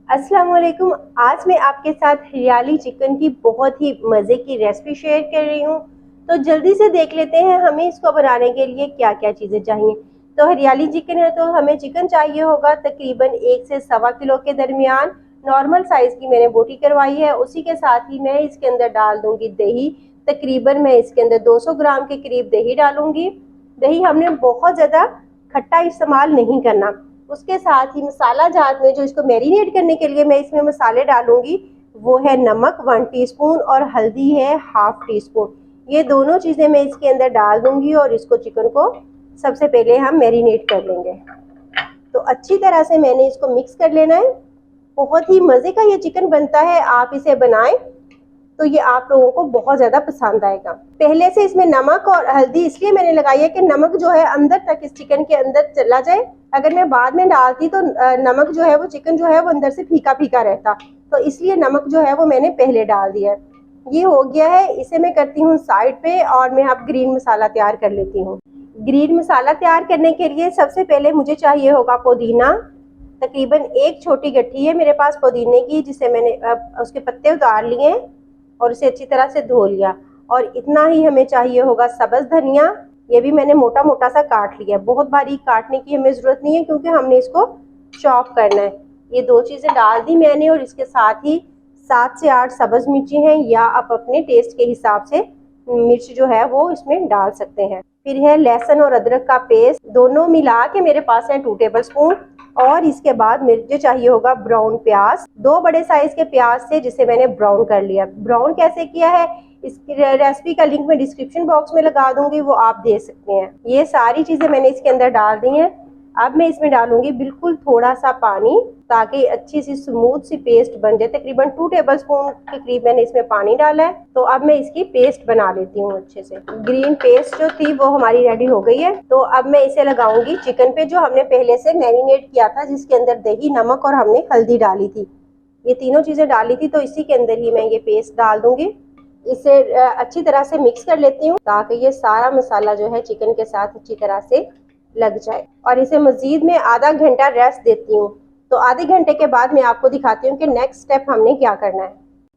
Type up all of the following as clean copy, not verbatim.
अस्सलाम वालेकुम। आज मैं आपके साथ हरियाली चिकन की बहुत ही मज़े की रेसिपी शेयर कर रही हूँ। तो जल्दी से देख लेते हैं हमें इसको बनाने के लिए क्या क्या चीज़ें चाहिए। तो हरियाली चिकन है तो हमें चिकन चाहिए होगा तकरीबन 1 से सवा किलो के दरमियान। नॉर्मल साइज़ की मैंने बोटी करवाई है। उसी के साथ ही मैं इसके अंदर डाल दूंगी दही। तकरीबन मैं इसके अंदर 200 ग्राम के करीब दही डालूंगी। दही हमने बहुत ज़्यादा खट्टा इस्तेमाल नहीं करना। उसके साथ ही मसाला जात में जो इसको मैरिनेट करने के लिए मैं इसमें मसाले डालूंगी वो है नमक 1 टीस्पून और हल्दी है 1/2 टीस्पून। ये दोनों चीज़ें मैं इसके अंदर डाल दूंगी और इसको चिकन को सबसे पहले हम मैरिनेट कर लेंगे। तो अच्छी तरह से मैंने इसको मिक्स कर लेना है। बहुत ही मज़े का ये चिकन बनता है, आप इसे बनाएं तो ये आप लोगों को बहुत ज़्यादा पसंद आएगा। पहले से इसमें नमक और हल्दी इसलिए मैंने लगाई है कि नमक जो है अंदर तक इस चिकन के अंदर चला जाए। अगर मैं बाद में डालती तो नमक जो है वो चिकन जो है वो अंदर से फीका फीका रहता, तो इसलिए नमक जो है वो मैंने पहले डाल दिया है। ये हो गया है, इसे मैं करती हूँ साइड पे और मैं अब ग्रीन मसाला तैयार कर लेती हूँ। ग्रीन मसाला तैयार करने के लिए सबसे पहले मुझे चाहिए होगा पुदीना। तकरीबन 1 छोटी गट्ठी है मेरे पास पुदीने की, जिसे मैंने उसके पत्ते उतार लिए और उसे अच्छी तरह से धो लिया। और इतना ही हमें चाहिए होगा सब्ज़ धनिया, ये भी मैंने मोटा मोटा सा काट लिया। बहुत बारीक काटने की हमें ज़रूरत नहीं है क्योंकि हमने इसको चॉप करना है। ये 2 चीज़ें डाल दी मैंने और इसके साथ ही 7 से 8 सब्ज़ मिर्ची हैं, या आप अपने टेस्ट के हिसाब से मिर्च जो है वो इसमें डाल सकते हैं। फिर है लहसुन और अदरक का पेस्ट, दोनों मिला के मेरे पास है 2 टेबल स्पून। और इसके बाद मुझे चाहिए होगा ब्राउन प्याज, 2 बड़े साइज के प्याज से जिसे मैंने ब्राउन कर लिया। ब्राउन कैसे किया है इसकी रेसिपी का लिंक मैं डिस्क्रिप्शन बॉक्स में लगा दूंगी, वो आप देख सकते हैं। ये सारी चीजें मैंने इसके अंदर डाल दी हैं। अब मैं इसमें डालूंगी बिल्कुल थोड़ा सा पानी ताकि अच्छी सी स्मूथ सी पेस्ट बन जाए। तकरीबन 2 टेबल स्पून के करीब मैंने इसमें पानी डाला है। तो अब मैं इसकी पेस्ट बना लेती हूँ अच्छे से। ग्रीन पेस्ट जो थी वो हमारी रेडी हो गई है। तो अब मैं इसे लगाऊंगी चिकन पे जो हमने पहले से मैरिनेट किया था, जिसके अंदर दही, नमक और हमने हल्दी डाली थी। ये तीनों चीजें डाली थी, तो इसी के अंदर ही मैं ये पेस्ट डाल दूंगी। इसे अच्छी तरह से मिक्स कर लेती हूँ ताकि ये सारा मसाला जो है चिकन के साथ अच्छी तरह से लग जाए। और इसे मजीद में आधा घंटा रेस्ट देती हूँ। तो आधे घंटे के बाद मैं आपको दिखाती हूँ कि नेक्स्ट स्टेप हमने क्या करना है।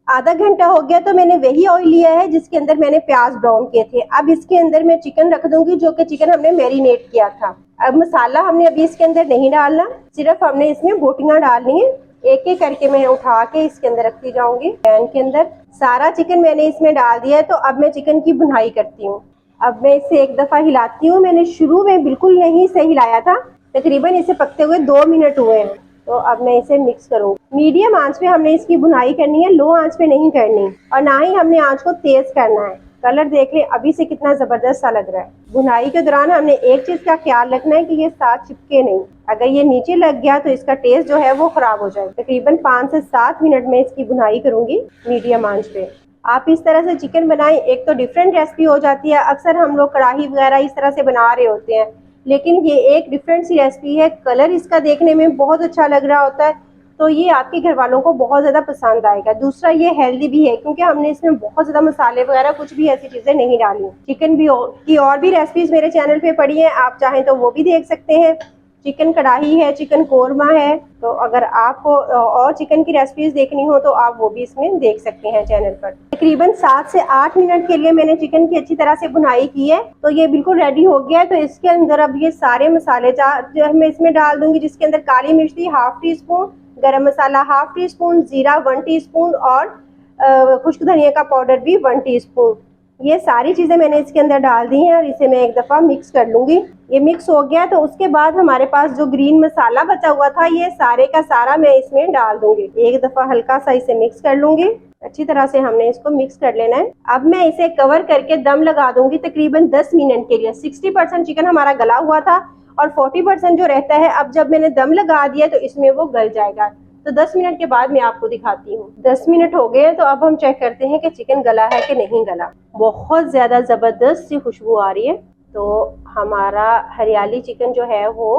आधा घंटा हो गया तो मैंने वही ऑयल लिया है जिसके अंदर मैंने प्याज ब्राउन किए थे। अब इसके अंदर मैं चिकन रख दूंगी जो कि चिकन हमने मैरिनेट किया था। अब मसाला हमने अभी इसके अंदर नहीं डालना, सिर्फ हमने इसमें बोटियां डालनी है। एक एक करके मैं उठा के इसके अंदर रखती जाऊंगी। पैन के अंदर सारा चिकन मैंने इसमें डाल दिया है। तो अब मैं चिकन की भुनाई करती हूँ। अब मैं इसे एक दफा हिलाती हूँ। मैंने शुरू में बिल्कुल नहीं से हिलाया था, तकरीबन इसे पकते हुए 2 मिनट हुए हैं। तो अब मैं इसे मिक्स करूँगी। मीडियम आंच पे हमने इसकी भुनाई करनी है, लो आंच पे नहीं करनी, और ना ही हमने आंच को तेज करना है। कलर देख लें अभी से कितना जबरदस्त सा लग रहा है। भुनाई के दौरान हमने एक चीज का ख्याल रखना है कि ये साथ चिपके नहीं। अगर ये नीचे लग गया तो इसका टेस्ट जो है वो खराब हो जाए। तकरीबन 5 से 7 मिनट में इसकी भुनाई करूंगी मीडियम आंच पे। आप इस तरह से चिकन बनाएं, एक तो डिफरेंट रेसिपी हो जाती है। अक्सर हम लोग कढ़ाई वगैरह इस तरह से बना रहे होते हैं, लेकिन ये एक डिफरेंट सी रेसिपी है। कलर इसका देखने में बहुत अच्छा लग रहा होता है, तो ये आपके घर वालों को बहुत ज़्यादा पसंद आएगा। दूसरा ये हेल्दी भी है क्योंकि हमने इसमें बहुत ज़्यादा मसाले वगैरह कुछ भी ऐसी चीज़ें नहीं डाली। चिकन भी की और भी रेसिपीज़ मेरे चैनल पे पड़ी हैं, आप चाहें तो वो भी देख सकते हैं। चिकन कढ़ाई है, चिकन कोरमा है। तो अगर आपको और चिकन की रेसिपीज़ देखनी हो तो आप वो भी इसमें देख सकते हैं चैनल पर। तकरीबन 7 से 8 मिनट के लिए मैंने चिकन की अच्छी तरह से भुनाई की है। तो ये बिल्कुल रेडी हो गया है। तो इसके अंदर अब ये सारे मसाले जो मैं इसमें डाल दूंगी, जिसके अंदर काली मिर्च थी 1/2 टीस्पून, गरम मसाला 1/2 टीस्पून, जीरा 1 टीस्पून और खुश्क धनिया का पाउडर भी 1 टीस्पून। ये सारी चीज़ें मैंने इसके अंदर डाल दी हैं और इसे मैं एक दफ़ा मिक्स कर लूँगी। ये मिक्स हो गया तो उसके बाद हमारे पास जो ग्रीन मसाला बचा हुआ था ये सारे का सारा मैं इसमें डाल दूँगी। एक दफ़ा हल्का सा इसे मिक्स कर लूँगी। अच्छी तरह से हमने इसको मिक्स कर लेना है। अब मैं इसे कवर करके दम लगा दूँगी तकरीबन 10 मिनट के लिए। 60% चिकन हमारा गला हुआ था और 40% जो रहता है, अब जब मैंने दम लगा दिया तो इसमें वो गल जाएगा। तो 10 मिनट के बाद मैं आपको दिखाती हूँ। 10 मिनट हो गए तो अब हम चेक करते हैं कि चिकन गला है कि नहीं गला। बहुत ज़्यादा ज़बरदस्त सी खुशबू आ रही है। तो हमारा हरियाली चिकन जो है वो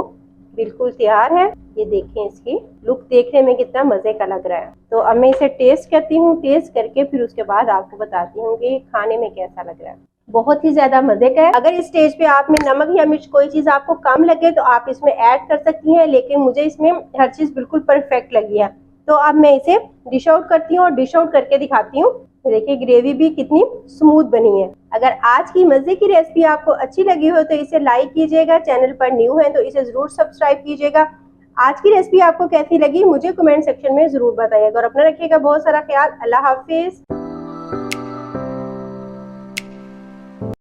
बिल्कुल तैयार है। ये देखें, इसकी लुक देखने में कितना मज़े का लग रहा है। तो अब मैं इसे टेस्ट करती हूँ। टेस्ट करके फिर उसके बाद आपको बताती हूँ कि खाने में कैसा लग रहा है। बहुत ही ज्यादा मजे का है। अगर इस स्टेज पे आप में नमक या मिर्च कोई चीज आपको कम लगे तो आप इसमें ऐड कर सकती हैं, लेकिन मुझे इसमें हर चीज बिल्कुल परफेक्ट लगी है। तो अब मैं इसे डिश आउट करती हूँ और डिश आउट करके दिखाती हूँ। देखिए ग्रेवी भी कितनी स्मूथ बनी है। अगर आज की मजे की रेसिपी आपको अच्छी लगी हो तो इसे लाइक कीजिएगा, चैनल पर न्यू है तो इसे जरूर सब्सक्राइब कीजिएगा। आज की रेसिपी आपको कैसी लगी मुझे कमेंट सेक्शन में जरूर बताइएगा और अपना रखिएगा बहुत सारा ख्याल। अल्लाह हाफिज।